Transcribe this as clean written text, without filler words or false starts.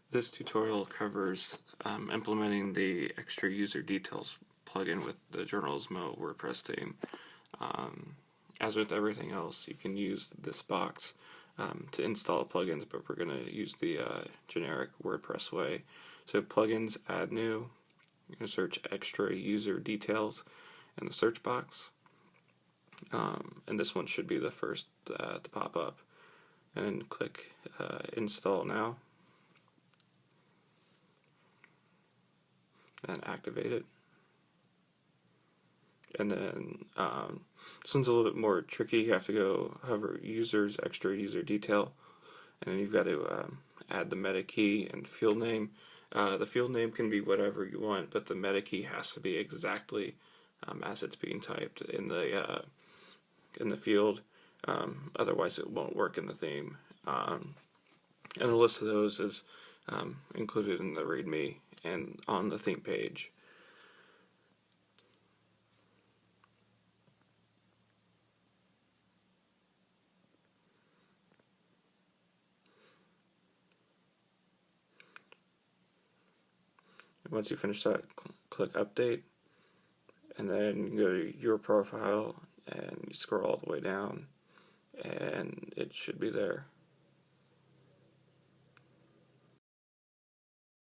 This tutorial covers implementing the extra user details plugin with the Giornalismo WordPress theme. As with everything else, you can use this box to install plugins, but we're going to use the generic WordPress way. So plugins, add new, you can search extra user details in the search box, and this one should be the first to pop up, and click install now and activate it. And then this one's a little bit more tricky. You have to go hover users, extra user detail, and then you've got to add the meta key and field name. The field name can be whatever you want, but the meta key has to be exactly as it's being typed in the field. Otherwise, it won't work in the theme. And the list of those is included in the README and on the theme page. Once you finish that, click update, and then you go to your profile and you scroll all the way down, and it should be there.